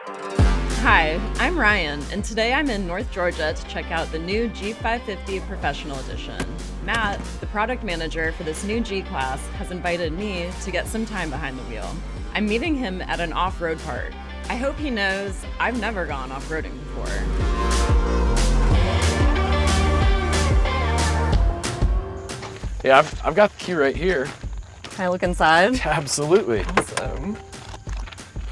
Hi, I'm Ryan, and today I'm in North Georgia to check out the new G550 Professional Edition. Matt, the product manager for this new G-Class, has invited me to get some time behind the wheel. I'm meeting him at an off-road park. I hope he knows I've never gone off-roading before. Yeah, I've got the key right here. Can I look inside? Absolutely. Awesome.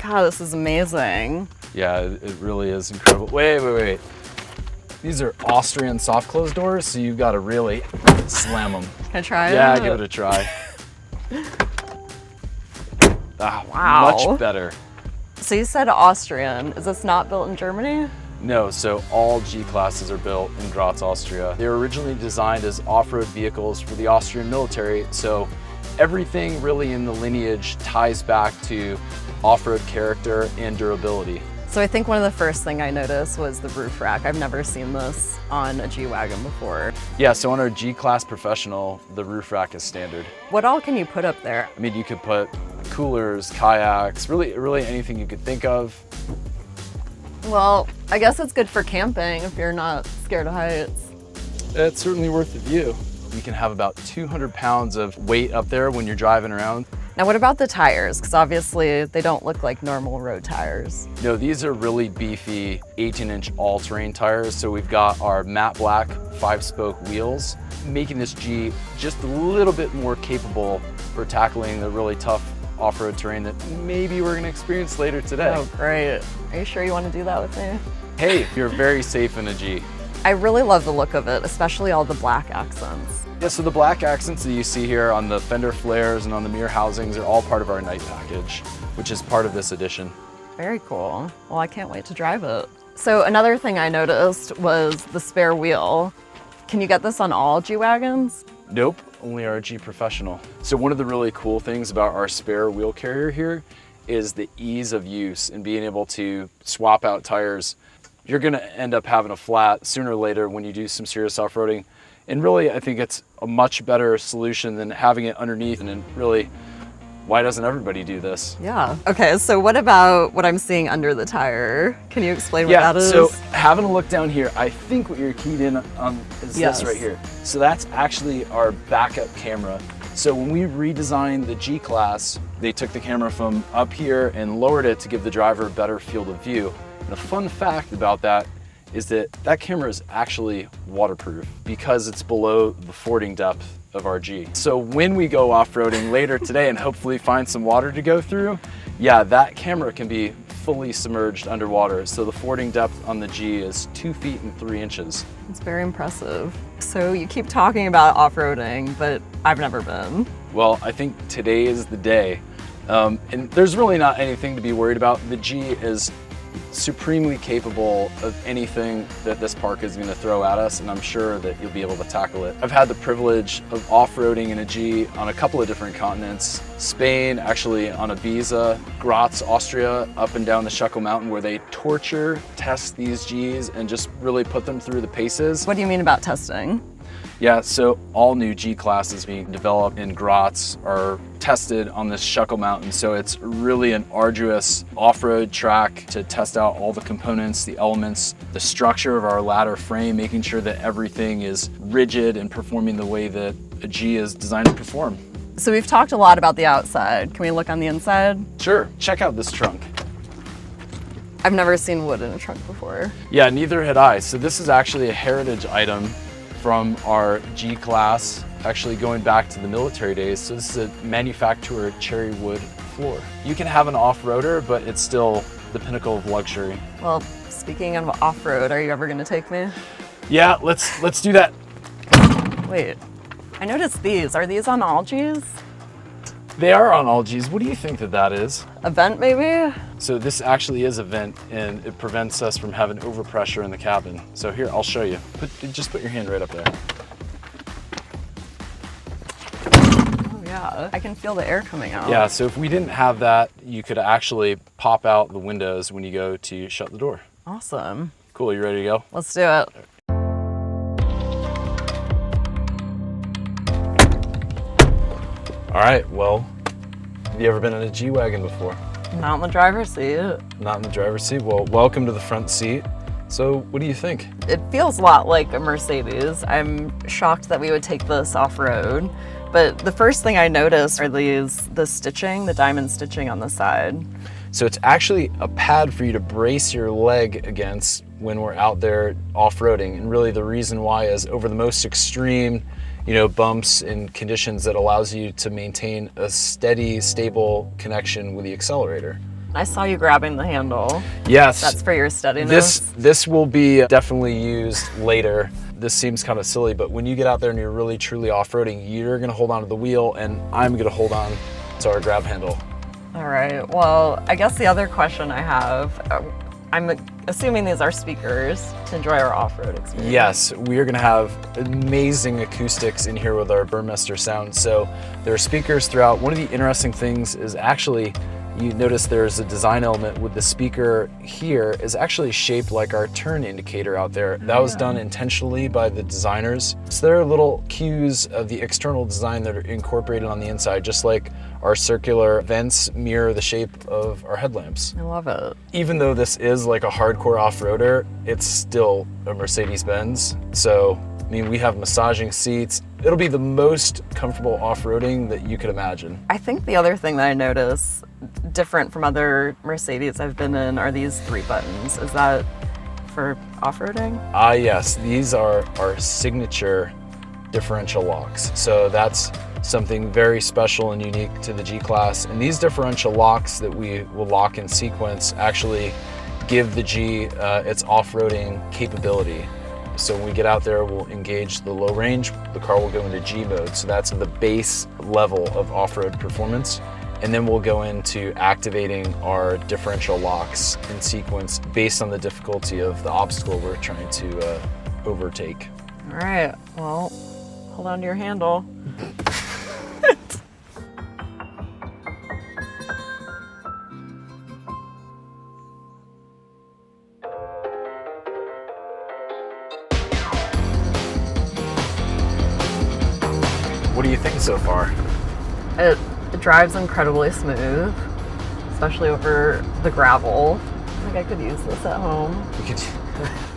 God, this is amazing. Yeah, it really is incredible. Wait. These are Austrian soft close doors, so you've got to really slam them. Can I try it? Yeah, give it a try. Wow. Much better. So you said Austrian. Is this not built in Germany? No, so all G-Classes are built in Graz, Austria. They were originally designed as off-road vehicles for the Austrian military, so everything really in the lineage ties back to off-road character and durability. So I think one of the first thing I noticed was the roof rack. I've never seen this on a G-Wagon before. Yeah, so on our G-Class Professional, the roof rack is standard. What all can you put up there? I mean, you could put coolers, kayaks, really anything you could think of. Well, I guess it's good for camping if you're not scared of heights. It's certainly worth the view. You can have about 200 pounds of weight up there when you're driving around. Now what about the tires? Because obviously they don't look like normal road tires. No, these are really beefy 18-inch all-terrain tires. So we've got our matte black 5-spoke wheels, making this G just a little bit more capable for tackling the really tough off-road terrain that maybe we're gonna experience later today. Oh, great. Are you sure you want to do that with me? Hey, you're very safe in a G. I really love the look of it, especially all the black accents. Yeah, so the black accents that you see here on the fender flares and on the mirror housings are all part of our night package, which is part of this edition. Very cool. Well, I can't wait to drive it. So another thing I noticed was the spare wheel. Can you get this on all G-Wagons? Nope, only our G Professional. So one of the really cool things about our spare wheel carrier here is the ease of use and being able to swap out tires. You're gonna end up having a flat sooner or later when you do some serious off-roading. And really, I think it's a much better solution than having it underneath. And really, why doesn't everybody do this? Yeah. Okay, so what about what I'm seeing under the tire? Can you explain what that is? So having a look down here, I think what you're keyed in on is Yes. this right here. So that's actually our backup camera. So when we redesigned the G-Class, they took the camera from up here and lowered it to give the driver a better field of view. And the fun fact about that is that that camera is actually waterproof because it's below the fording depth of our G. So when we go off-roading later today and hopefully find some water to go through, yeah, that camera can be fully submerged underwater. So the fording depth on the G is 2 feet and 3 inches. It's very impressive. So you keep talking about off-roading, but I've never been. Well, I think today is the day. And there's really not anything to be worried about. The G is supremely capable of anything that this park is going to throw at us, and I'm sure that you'll be able to tackle it. I've had the privilege of off-roading in a G on a couple of different continents. Spain, actually on Ibiza, Graz, Austria, up and down the Schuckle Mountain, where they test these Gs and just really put them through the paces. What do you mean about testing? Yeah, so all new G-Classes being developed in Graz are tested on this Schuckle Mountain. So it's really an arduous off-road track to test out all the components, the elements, the structure of our ladder frame, making sure that everything is rigid and performing the way that a G is designed to perform. So we've talked a lot about the outside. Can we look on the inside? Sure, check out this trunk. I've never seen wood in a trunk before. Yeah, neither had I. So this is actually a heritage item from our G-Class, actually going back to the military days. So this is a manufacturer cherry wood floor. You can have an off-roader, but it's still the pinnacle of luxury. Well, speaking of off-road, are you ever gonna take me? Yeah, let's do that. Wait, I noticed these. Are these on all Gs? They are on all Gs. What do you think that is? A vent, maybe? So this actually is a vent, and it prevents us from having overpressure in the cabin. So here, I'll show you. Just put your hand right up there. Oh yeah, I can feel the air coming out. Yeah, so if we didn't have that, you could actually pop out the windows when you go to shut the door. Awesome. Cool, you ready to go? Let's do it. All right, well, have you ever been in a G-Wagon before? Not in the driver's seat. Not in the driver's seat? Well, welcome to the front seat. So what do you think? It feels a lot like a Mercedes. I'm shocked that we would take this off-road. But the first thing I noticed are the stitching, the diamond stitching on the side. So it's actually a pad for you to brace your leg against when we're out there off-roading. And really the reason why is over the most extreme, bumps and conditions that allows you to maintain a steady, stable connection with the accelerator. I saw you grabbing the handle. Yes. That's for your steadiness. This will be definitely used later. This seems kind of silly, but when you get out there and you're really truly off-roading, you're gonna hold on to the wheel and I'm gonna hold on to our grab handle. All right, well, I guess the other question I have, I'm assuming these are speakers to enjoy our off-road experience. Yes, we are gonna have amazing acoustics in here with our Burmester sound. So there are speakers throughout. One of the interesting things is actually, you notice there's a design element with the speaker here is actually shaped like our turn indicator out there. That was done intentionally by the designers. So there are little cues of the external design that are incorporated on the inside, just like our circular vents mirror the shape of our headlamps. I love it. Even though this is like a hardcore off-roader, it's still a Mercedes-Benz. So, we have massaging seats. It'll be the most comfortable off-roading that you could imagine. I think the other thing that I notice different from other Mercedes I've been in are these 3 buttons. Is that for off-roading? Yes, these are our signature differential locks. So that's something very special and unique to the G-Class. And these differential locks that we will lock in sequence actually give the G its off-roading capability. So when we get out there, we'll engage the low range, the car will go into G mode. So that's the base level of off-road performance. And then we'll go into activating our differential locks in sequence based on the difficulty of the obstacle we're trying to overtake. All right, well, hold on to your handle. What do you think so far? It drives incredibly smooth, especially over the gravel. I think I could use this at home.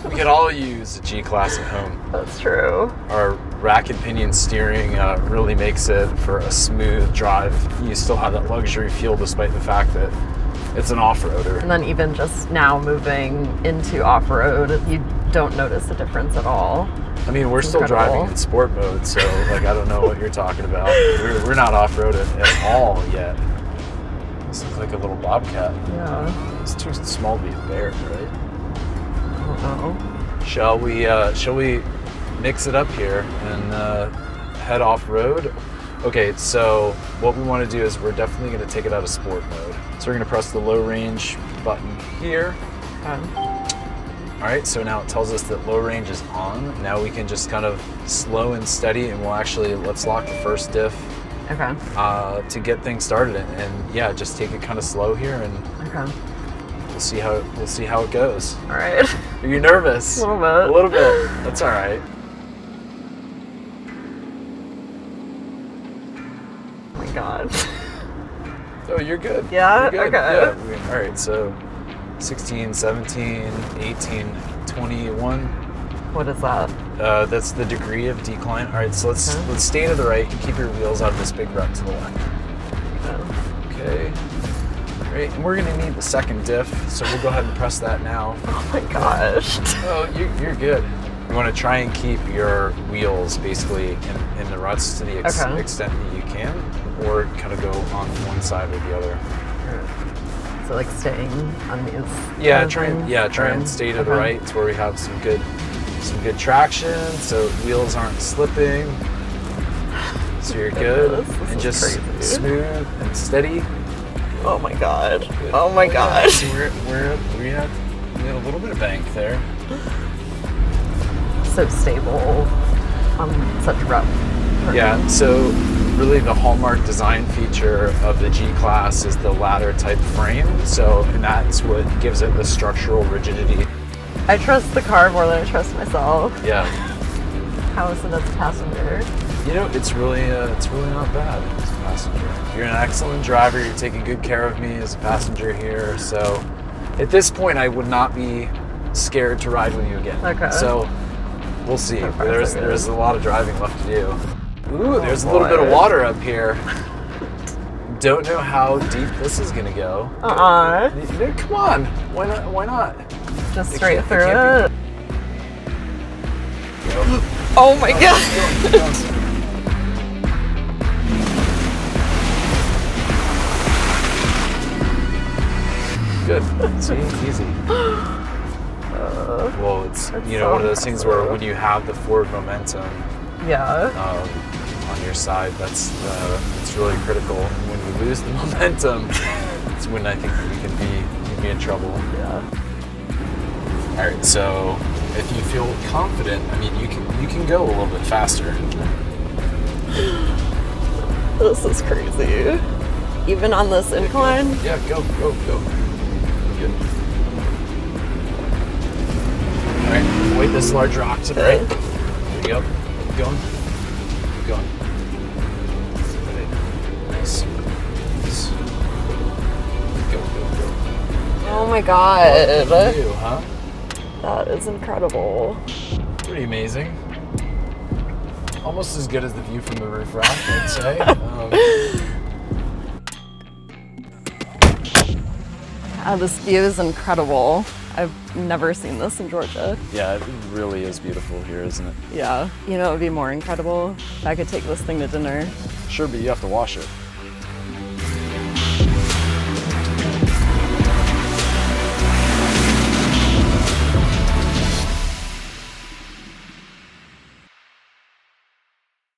We could all use a G-Class at home. That's true. Our rack and pinion steering really makes it for a smooth drive. You still have that luxury feel despite the fact that it's an off-roader. And then even just now moving into off-road, you don't notice a difference at all. We're still driving in sport mode, so I don't know what you're talking about. We're not off-road at all yet. This looks like a little Bobcat. Yeah. It's too small to be a bear, right? I don't know. Shall we mix it up here and head off-road? Okay, so what we want to do is we're definitely going to take it out of sport mode. So we're going to press the low range button here. Okay. All right, so now it tells us that low range is on. Now we can just kind of slow and steady, and let's lock the first diff. Okay. To get things started, and yeah, just take it kind of slow here, and okay. we'll see how it goes. All right. Are you nervous? A little bit. A little bit. That's all right. Oh my God. Oh, you're good. Yeah? You're good. Okay. Yeah. All right, so 16, 17, 18, 21. What is that? That's the degree of decline. All right, so let's stay to the right and keep your wheels out of this big rut to the left. Okay. All right, and we're gonna need the second diff, so we'll go ahead and press that now. Oh my gosh. Oh, you're good. You want to try and keep your wheels basically in the ruts to the extent that you can, or kind of go on one side or the other. So like staying on these. Yeah, try and stay to the right. It's where we have some good traction, so wheels aren't slipping. So you're good, and just crazy. smooth and steady. Oh my God. Good. Oh my gosh. So we had a little bit of bank there. So stable on such rough. Yeah, so really the hallmark design feature of the G-Class is the ladder type frame. And that's what gives it the structural rigidity. I trust the car more than I trust myself. Yeah. How is it as a passenger? You know, it's really not bad as a passenger. You're an excellent driver. You're taking good care of me as a passenger here. So, at this point, I would not be scared to ride with you again. Okay. So, we'll see. There's a lot of driving left to do. Ooh, there's a little boy. bit of water up here. Don't know how deep this is gonna go. Come on. Why not? Why not? Just straight through it. Oh my god. Good. See, easy. Well, it's so one of those things where when you have the forward momentum Yeah. on your side, it's really critical. When you lose the momentum, it's when I think you can be in trouble. Yeah. All right, so if you feel confident, I mean, you can go a little bit faster. This is crazy. Even on this incline? Yeah, go. Good. All right, wait this large rock to the right. There you go. Keep going. Keep going. Nice. Go. Oh my god. What do you do, huh? That is incredible. Pretty amazing. Almost as good as the view from the roof rack, I'd say. This view is incredible. I've never seen this in Georgia. Yeah, it really is beautiful here, isn't it? Yeah. You know, it would be more incredible if I could take this thing to dinner. Sure, but you have to wash it.